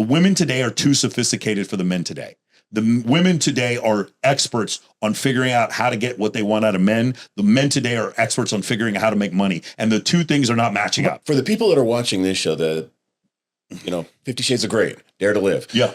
The women today are too sophisticated for the men today. The women today are experts on figuring out how to get what they want out of men. The men today are experts on figuring out how to make money. And the two things are not matching up. For the people that are watching this show, 50 Shades of Grey, Dare to Live. Yeah.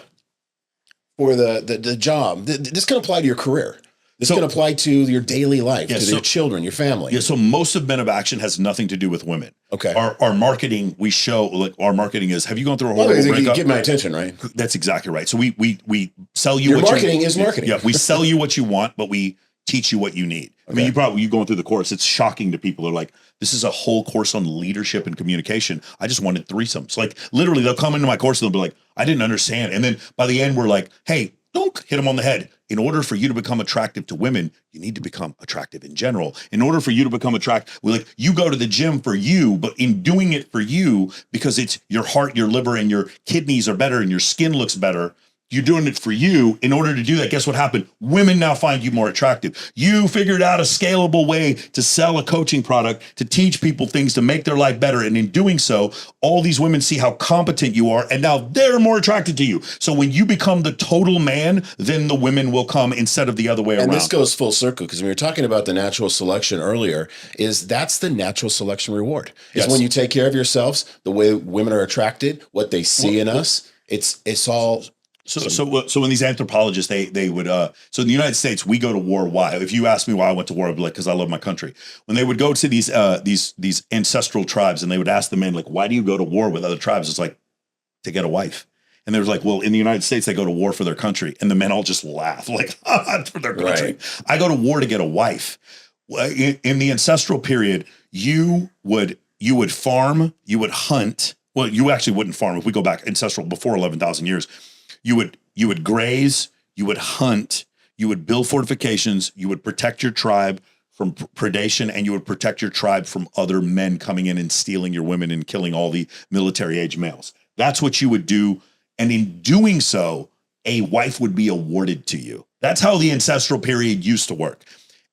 For the job, this can apply to your career. This can apply to your daily life, to your children, your family. Yeah. So most of Men of Action has nothing to do with women. Okay. Our marketing, we show like our marketing is, have you gone through a horrible breakup? You get my attention, right? That's exactly right. So we sell you your marketing is marketing. Yeah. We sell you what you want, but we teach you what you need. Okay. I mean, you going through the course, it's shocking to people. They're like, this is a whole course on leadership and communication. I just wanted threesomes. Like literally they'll come into my course and they'll be like, I didn't understand. And then by the end, we're like, hey, don't hit them on the head. In order for you to become attractive to women, you need to become attractive in general. In order for you to become attractive, you go to the gym for you, but in doing it for you, because it's your heart, your liver, and your kidneys are better and your skin looks better, you're doing it for you. In order to do that, guess what happened? Women now find you more attractive. You figured out a scalable way to sell a coaching product, to teach people things, to make their life better. And in doing so, all these women see how competent you are, and now they're more attracted to you. So when you become the total man, then the women will come instead of the other way around. And this goes full circle, because we were talking about the natural selection earlier, that's the natural selection reward. Is when you take care of yourselves, the way women are attracted, what they see in us, it's all... So when these anthropologists, they would, so in the United States, we go to war. Why? If you ask me why I went to war, I'd be like, because I love my country. When they would go to these ancestral tribes and they would ask the men, like, why do you go to war with other tribes? It's like, to get a wife. And they was like, well, in the United States, they go to war for their country. And the men all just laugh like, for their country. Right. I go to war to get a wife. In the ancestral period, you would farm, you would hunt. Well, you actually wouldn't farm. If we go back ancestral before 11,000 years, you would graze, you would hunt, you would build fortifications, you would protect your tribe from predation, and you would protect your tribe from other men coming in and stealing your women and killing all the military age males. That's what you would do. And in doing so, a wife would be awarded to you. That's how the ancestral period used to work.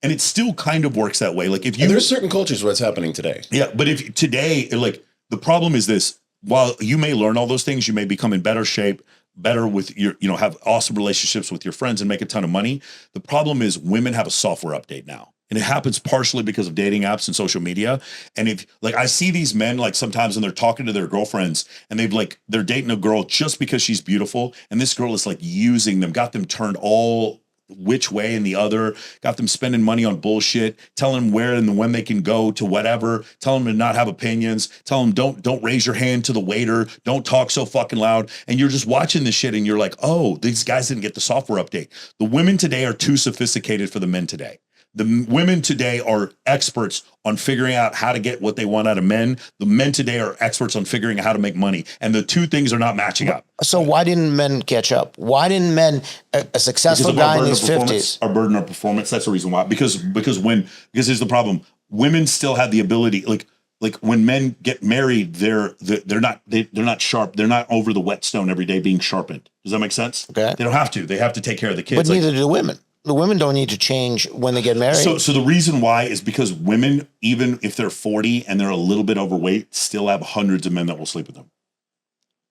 And it still kind of works that way. Like if you, and there's certain cultures where it's happening today. Yeah. But if today, like the problem is this, while you may learn all those things, you may become in better shape, better with your, have awesome relationships with your friends and make a ton of money. The problem is women have a software update now. And it happens partially because of dating apps and social media. And if like, I see these men, like sometimes when they're talking to their girlfriends and they're dating a girl just because she's beautiful. And this girl is like using them, got them turned all which way and the other, got them spending money on bullshit, telling them where and when they can go to whatever, tell them to not have opinions, tell them don't raise your hand to the waiter, don't talk so fucking loud. And you're just watching this shit and you're like, oh, these guys didn't get the software update. The women today are too sophisticated for the men today. The women today are experts on figuring out how to get what they want out of men. The men today are experts on figuring out how to make money. And the two things are not matching up. So why didn't men catch up? Why didn't men, a successful guy in his 50s? Our burden of performance, that's the reason why. Because here's the problem. Women still have the ability, like when men get married, they're not sharp. They're not over the whetstone every day being sharpened. Does that make sense? Okay. They don't have to. They have to take care of the kids. But neither do women. The women don't need to change when they get married. So the reason why is because women, even if they're 40 and they're a little bit overweight, still have hundreds of men that will sleep with them.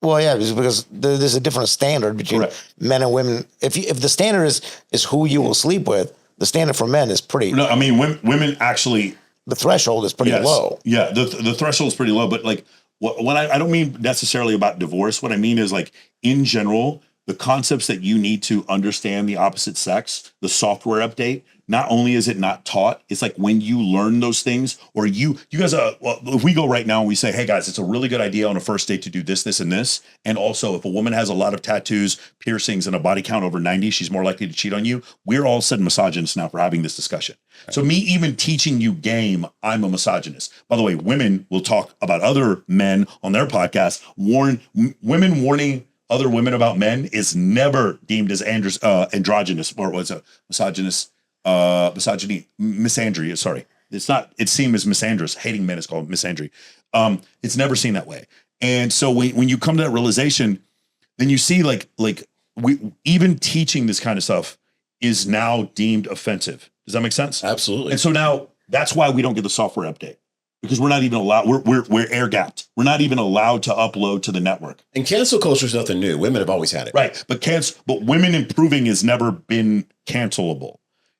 Well, yeah, because there's a different standard between men and women. If the standard is who you will sleep with, the standard for men is pretty. No, I mean women actually. The threshold is pretty low. Yeah, the threshold is pretty low. But like when I don't mean necessarily about divorce. What I mean is like in general. The concepts that you need to understand the opposite sex, the software update, not only is it not taught, it's like when you learn those things, or you guys, if we go right now and we say, hey guys, it's a really good idea on a first date to do this, this, and this. And also if a woman has a lot of tattoos, piercings, and a body count over 90, she's more likely to cheat on you. We're all sudden misogynists now for having this discussion. Right. So me even teaching you game, I'm a misogynist. By the way, women will talk about other men on their podcast, women warning other women about men is never deemed as androgynous, or was a misogynist, misandry. Sorry. It's not, it's seen as misandrous. Hating men is called misandry. It's never seen that way. And so when you come to that realization, then you see like we even teaching this kind of stuff is now deemed offensive. Does that make sense? Absolutely. And so now that's why we don't get the software update. because we're not even allowed. We're air gapped. We're not even allowed to upload to the network. And cancel culture is nothing new. Women have always had it. Right. But women improving has never been cancelable.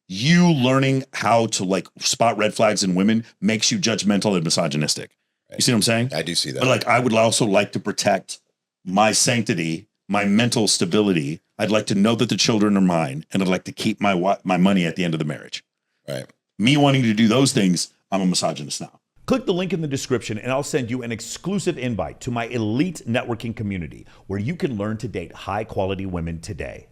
You learning how to like spot red flags in women makes you judgmental and misogynistic. Right. You see what I'm saying? I do see that. But like, I would also like to protect my sanctity, my mental stability. I'd like to know that the children are mine, and I'd like to keep my money at the end of the marriage. Right. Me wanting to do those things, I'm a misogynist now. Click the link in the description and I'll send you an exclusive invite to my elite networking community where you can learn to date high quality women today.